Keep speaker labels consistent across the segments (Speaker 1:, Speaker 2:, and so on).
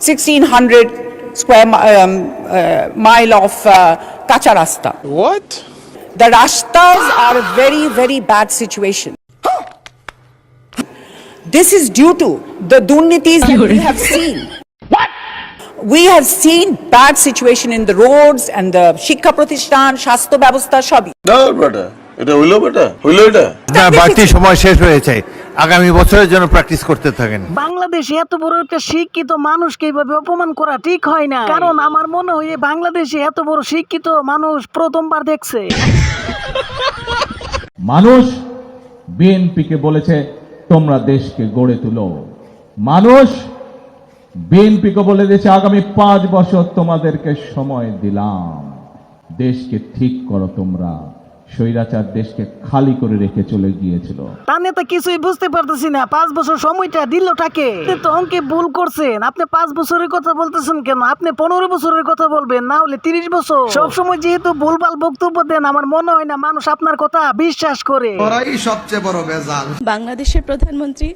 Speaker 1: 1600 square mile of kacha rasta.
Speaker 2: What?
Speaker 1: The rastas are a very, very bad situation. This is due to the durnitis that we have seen. What? We have seen bad situation in the roads and the Shikha Pratishthan, Shastro Byabostha, Shobi.
Speaker 2: না বেটা, এটা হইলো বেটা, হইলো এটা।
Speaker 3: না, বাড়তি সময় শেষ হয়েছে, আগামী বছরের জন্য প্র্যাকটিস করতে থাকেন।
Speaker 4: বাংলাদেশে এত বড় একটা শিক্ষিত মানুষকে এইভাবে অপমান করা ঠিক হয় না, কারণ আমার মনে হয় বাংলাদেশে এত বড় শিক্ষিত মানুষ প্রথমবার দেখছে।
Speaker 5: মানুষ বিএনপিকে বলেছে তোমরা দেশকে গড়ে তুলো। মানুষ বিএনপিকে বলে দিয়েছে আগামী 5 বছর তোমাদেরকে সময় দিলাম, দেশকে ঠিক করো তোমরা। স্বৈরাচার দেশকে খালি করে রেখে চলে গিয়েছিল।
Speaker 4: তার নেতা কিছুই বুঝতে পারতেছি না, 5 বছর সময়টা দিলটাকে। তো অঙ্কে ভুল করছেন, আপনি 5 বছরের কথা বলতেছেন কেন? আপনি 15 বছরের কথা বলবেন, না হলে 30 বছর। সবসময় যেহেতু ভুলভাল বক্তব্য দেন, আমার মনে হয় না মানুষ আপনার কথা বিশ্বাস করে।
Speaker 6: ওরাই সবচেয়ে বড় বেজাল।
Speaker 7: বাংলাদেশের প্রধানমন্ত্রী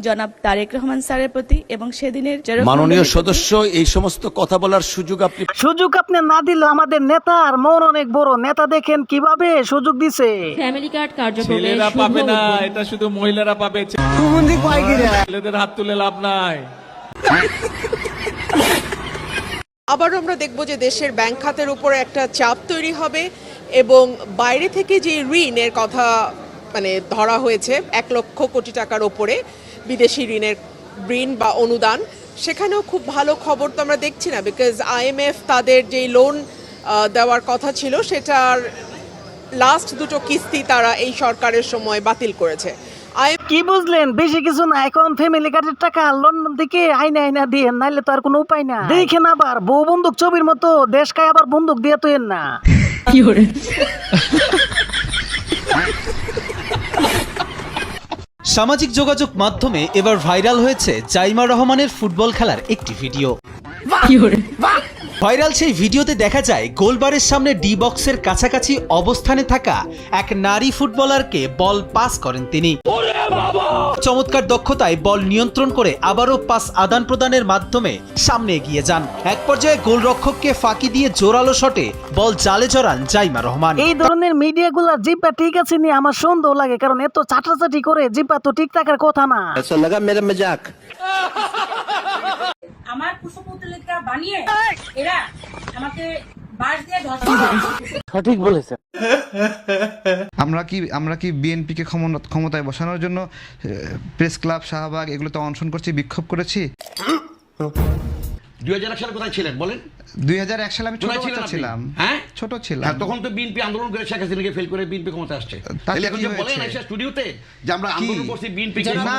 Speaker 7: জনাব তারেক রহমান স্যারের প্রতি এবং সেদিনের
Speaker 8: মাননীয় সদস্য এই সমস্ত কথা বলার সুযোগ আপনি
Speaker 4: না দিল আমাদের নেতার মন অনেক বড়। নেতা দেখেন কিভাবে সুযোগ দিছে।
Speaker 7: ফ্যামিলি কার্ড কার্যক্রমে
Speaker 9: ছেলেরা পাবে না, এটা শুধু মহিলারা পাবে। ছেলেদের হাত তুলে লাভ নাই।
Speaker 10: আবার আমরা দেখব যে দেশের ব্যাংক খাতের উপরে একটা চাপ তৈরি হবে এবং বাইরে থেকে যে ঋণের কথা ধরা হয়েছে 1 লক্ষ কোটি টাকার উপরে বিদেশি ঋণ বা অনুদান, সেখানেও খুব ভালো খবর তো আমরা দেখছি না, বিকজ IMF তাদের যে লোন দেওয়ার কথা ছিল সেটার লাস্ট 2টো কিস্তি তারা এই সরকারের সময় বাতিল করেছে।
Speaker 4: কি বুঝলেন? বেশি কিছু না, এখন ফ্যামিলি কার্ডের টাকা লন্ডন থেকে আইনা দিয়ে, নাইলে তো আর কোনো উপায় না। দেখেন আবার বউ বন্দুক ছবির মতো দেশ খায় আবার বন্দুক দিয়ে তো না।
Speaker 7: কি করে
Speaker 11: সামাজিক যোগাযোগ মাধ্যমে এবার ভাইরাল হয়েছে জাইমা রহমানের ফুটবল খেলার একটি ভিডিও। ভাইরাল সেই ভিডিওতে দেখা যায় গোলবারের সামনে ডি বক্সের কাছাকাছি অবস্থানে থাকা এক নারী ফুটবলারকে বল পাস করেন তিনি। চমৎকার দক্ষতায় বল নিয়ন্ত্রণ করে আবারও পাস আদান প্রদানের মাধ্যমে সামনে এগিয়ে যান। এক পর্যায়ে গোলরক্ষককে ফাঁকি দিয়ে জোরালো শটে বল জালে জড়ান জাইমা রহমান।
Speaker 4: এই ধরনের মিডিয়াগুলোর জিব্বা ঠিক আছে নি আমার সন্দেহ লাগে, কারণ এত চাটাচাটি করে জিব্বা তো ঠিক থাকার কথা না।
Speaker 7: আমার কুশপুতলিকা বানিয়ে এরা আমাকে বাস দিয়ে
Speaker 9: সঠিক বলেছে।
Speaker 6: আমরা কি বিএনপি কে ক্ষমতায় বসানোর জন্য প্রেস ক্লাব, শাহবাগ এগুলোতে অনশন করছি, বিক্ষোভ করেছি।
Speaker 8: 2001 সালে কোথায় ছিলেন বলেন?
Speaker 6: 2001 সালে আমি ছোট ছিলাম।
Speaker 8: হ্যাঁ,
Speaker 6: ছোট ছিলাম।
Speaker 8: তখন তো বিএনপি আন্দোলন করে শেখ হাসিনাকে ফেল করে বিএনপি ক্ষমতা আসছে। তাহলে এখন যে বলেন আইসা স্টুডিওতে যে আমরা আন্দোলন করছি বিএনপি কে, না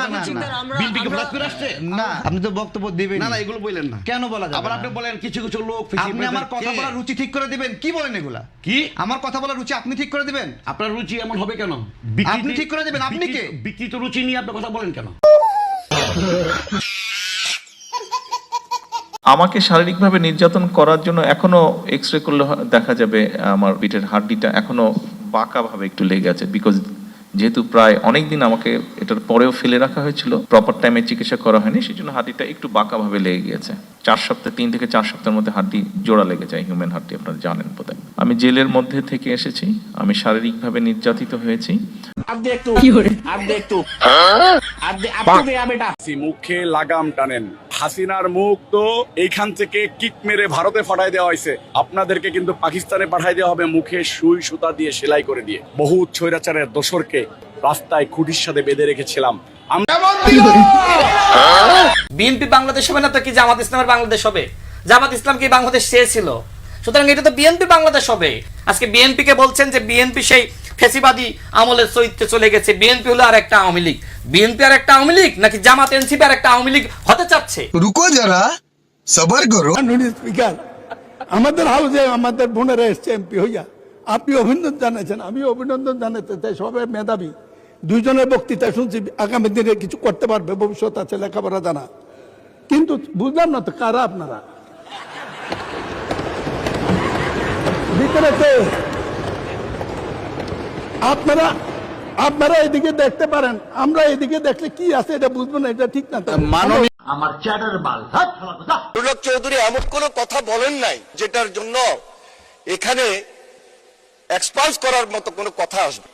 Speaker 8: বিএনপি কে ফেল করে আসছে।
Speaker 6: না, আপনি তো বক্তব্য দিবেন
Speaker 8: না, এগুলো বলেন না।
Speaker 6: কেন বলা যাবে?
Speaker 8: আবার আপনি বলেন কিছু লোক,
Speaker 6: আপনি আমার কথা বলার রুচি ঠিক করে দিবেন। কি বলেন এগুলা?
Speaker 8: কি
Speaker 6: আমার কথা বলার রুচি আপনি ঠিক করে দিবেন?
Speaker 8: আপনার রুচি এমন হবে কেন?
Speaker 6: আপনি ঠিক করে দিবেন। আপনি কে?
Speaker 8: বিকৃত রুচি নিয়ে আপনি কথা বলেন কেন?
Speaker 9: আমাকে শারীরিকভাবে নির্যাতন করার জন্য এখনো এক্সরে করলে দেখা যাবে আমার পিঠের হাড্ডিটা এখনো বাঁকা ভাবে একটু লেগে আছে, বিকজ যেহেতু প্রায় অনেকদিন আমাকে এটার পরেও ফেলে রাখা হয়েছিল, প্রপার টাইমে চিকিৎসা করা হয়নি, সেই জন্য হাড্ডিটা একটু বাঁকা ভাবে লেগে গিয়েছে। 3 থেকে 4 সপ্তাহের মধ্যে হাড্ডি জোড়া লেগে যায়, হিউম্যান হাড্ডি, আপনারা জানেন বোধহয়। আমি জেলের মধ্যে থেকে এসেছি, আমি শারীরিকভাবে নির্যাতিত হয়েছি।
Speaker 2: মুখে লাগাম টানেন। হাসিনার মুখ তো এইখান থেকে কিক মেরে ভারতে পাঠাই দেওয়া হয়েছে, আপনাদেরকে কিন্তু পাকিস্তানে পাঠাই দেওয়া হবে মুখে সুই সুতা দিয়ে সেলাই করে দিয়ে। বহু স্বৈরাচারের দোসরকে রাস্তায় খুঁটির সাথে বেঁধে রেখেছিলাম।
Speaker 12: বিএনপি বাংলাদেশ হবে না তো কি জামাত ইসলামের বাংলাদেশ হবে? জামাত ইসলাম কি বাংলাদেশ চেয়েছিল? সুতরাং এটা তো বিএনপি বাংলাদেশ হবে। আজকে বিএনপি কে বলছেন যে বিএনপি সেই ফেসিবাদী আমলের চরিত্রে চলে গেছে, বিএনপি হলো আর একটা আওয়ামী লীগ। বিএনপি আর একটা আওয়ামী লীগ নাকি জামাত এনসিপি আর একটা আওয়ামী লীগ হতে চাচ্ছে?
Speaker 6: রুকো যারা, সবার করো।
Speaker 2: স্পিকার, আমাদের হাউসে আমাদের বোনেরা এসছে এমপি হইয়া, আপনি অভিনন্দন জানাচ্ছেন, আমি অভিনন্দন জানাতে চাই। সবাই মেধাবী, 2জনের বক্তৃতা শুনছি, আগামী দিনে কিছু করতে পারবে, ভবিষ্যৎ আছে, লেখাপড়া জানা। কিন্তু বুঝলাম না তো কারা আপনারা ভিতরে? আপনারা এদিকে দেখতে পারেন, আমরা এদিকে দেখলে কি আছে এটা বুঝবো না, এটা ঠিক না।
Speaker 8: আমার চ্যাটার বাল।
Speaker 2: নুরুল চৌধুরী এমন কোনো কথা বলেন নাই যেটার জন্য এখানে এক্সপান্স করার মতো কোনো কথা আসবে।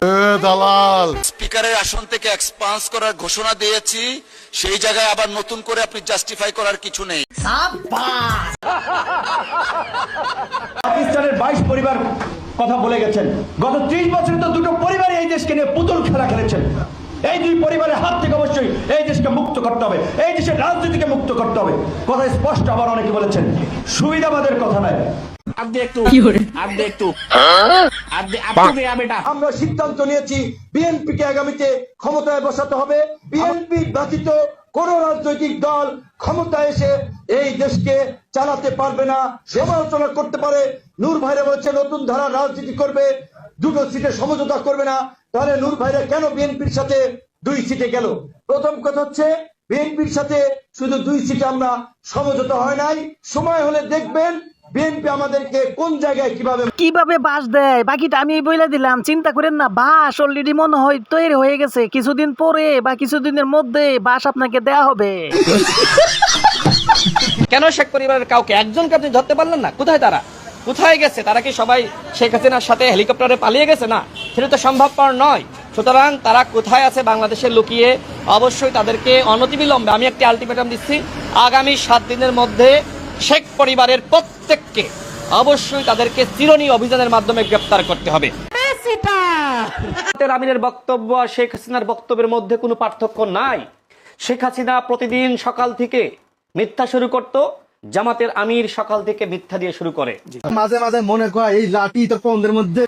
Speaker 2: দালাল স্পিকারের আসন থেকে এক্সপান্স করার ঘোষণা দিয়েছি, সেই জায়গায় আবার নতুন করে আপনি জাস্টিফাই করার কিছু নেই।
Speaker 8: পাকিস্তানের 22 পরিবার কথা বলে গেছেন। গত 30 বছরে তো দুটো পরিবার এই দেশকে নিয়ে পুতুল খেলা খেলেছেন। এই দুই পরিবারের হাত থেকে অবশ্যই এই দেশকে মুক্ত করতে হবে, এই দেশের রাজনীতিকে মুক্ত করতে হবে। কথা স্পষ্ট, আবার অনেকে বলেছেন সুবিধাবাদের কথা নয়। আমরা সিদ্ধান্ত নিয়েছি বিএনপিকে আগামীতে ক্ষমতায় বসাতে হবে। বিএনপি ব্যতীত কোন রাজনৈতিক দল ক্ষমতায় এসে এই দেশকে চালাতে পারবে না। সমালোচনা করতে পারে, নূর ভাইরা বলছে নতুন ধারা রাজনীতি করবে, দুটো সিটে সমঝোতা করবে না। তাহলে নূর ভাইরা কেন বিএনপির সাথে 2 সিটে গেল? প্রথম কথা হচ্ছে বিএনপির সাথে শুধু 2 সিটে আমরা সমঝোতা হয় নাই। সময় হলে দেখবেন বিএনপি আমাদেরকে কোন জায়গায় কিভাবে
Speaker 4: বাস দেয়, বাকিটা আমি বলে দিলাম। চিন্তা করেন না, বাস অলরেডি মনে হয় তৈরি হয়ে গেছে। কিছুদিন পরে বা কিছুদিনের মধ্যে বাস আপনাকে দেয়া হবে।
Speaker 12: কেন শেখ পরিবারের কাউকে একজনকে আপনি ধরতে পারলেন না? কোথায় তারা? কোথায় গেছে তারা? কি সবাই শেখ হাসিনার সাথে হেলিকপ্টারে পালিয়ে গেছে? না, সেটা তো সম্ভবপর নয়। সুতরাং তারা কোথায় আছে বাংলাদেশে লুকিয়ে, অবশ্যই তাদেরকে অনতিবিলম্বে, আমি একটি আলটিমেটাম দিচ্ছি, আগামী 7 দিনের মধ্যে শেখ পরিবারের প্রত্যেককে অবশ্যই তাদেরকে চিরুনি অভিযানের মাধ্যমে গ্রেফতার করতে হবে। আমিরের বক্তব্য আর শেখ হাসিনার বক্তব্যের মধ্যে কোনো পার্থক্য নাই। শেখ হাসিনা প্রতিদিন সকাল থেকে মিথ্যা শুরু করত, জামাতের আমির সকাল থেকে মিথ্যা দিয়ে শুরু করে।
Speaker 8: মাঝে মাঝে মনে করে এই লাঠি তো পন্দের মধ্যে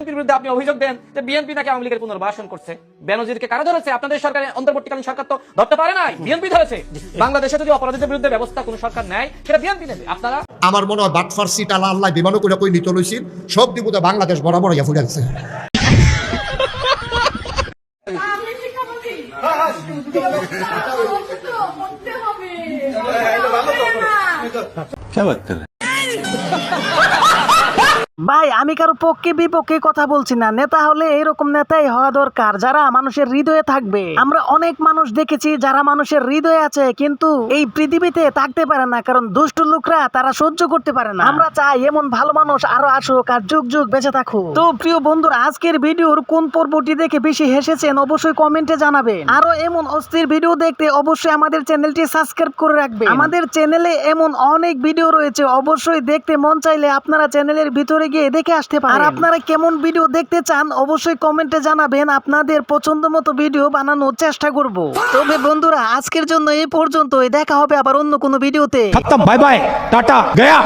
Speaker 12: বিরুদ্ধে আপনি অভিযোগ দেন যে বিএনপি নাকি আওয়ামী লীগের পুনর্বাসন করছে। বেনজিরকে কারা ধরেছে? আপনাদের সরকারের অন্তর্বর্তীকালীন সরকার তো ধরতে পারে নাই, বিএনপি ধরেছে। বাংলাদেশে যদি অপরাধীদের বিরুদ্ধে ব্যবস্থা কোনো সরকার নেয়, সেটা বিএনপি নেবে। আপনারা,
Speaker 2: আমার মনে হয় বাটফার সিট আল্লাহ বিমানও করে কই নিতে লইছিল, সব দিবতে বাংলাদেশ বরাবর ইয়া ফুলে গেছে।
Speaker 4: ভাই, আমি কারো পক্ষে বিপক্ষে কথা বলছি না। নেতা হলে এরকম নেতাই হওয়া দরকার, যারা মানুষের হৃদয়ে থাকবে। আমরা অনেক মানুষ দেখেছি যারা মানুষের হৃদয়ে আছে, কিন্তু এই পৃথিবীতে থাকতে পারে না, কারণ দুষ্ট লোকরা তারা সহ্য করতে পারে না। আমরা চাই এমন ভালো মানুষ আরো আসুক আর যুগ যুগ বেঁচে থাকুক। তো প্রিয় বন্ধুরা, আজকের ভিডিওর কোন পর্বটি দেখে বেশি হেসেছেন অবশ্যই কমেন্টে জানাবেন। আরো এমন অস্থির ভিডিও দেখতে অবশ্যই আমাদের চ্যানেলটি সাবস্ক্রাইব করে রাখবেন। আমাদের চ্যানেলে এমন অনেক ভিডিও রয়েছে, অবশ্যই দেখতে মন চাইলে আপনারা চ্যানেলের ভিতরে গিয়ে দেখে আসতে পারেন। আর আপনারা কেমন ভিডিও দেখতে চান অবশ্যই কমেন্টে জানাবেন, আপনাদের পছন্দ মতো ভিডিও বানানোর চেষ্টা করব। তবে বন্ধুরা, আজকের জন্য এই পর্যন্তই। দেখা হবে আবার অন্য কোনো ভিডিওতে।
Speaker 8: Bye bye, tata, Gaya.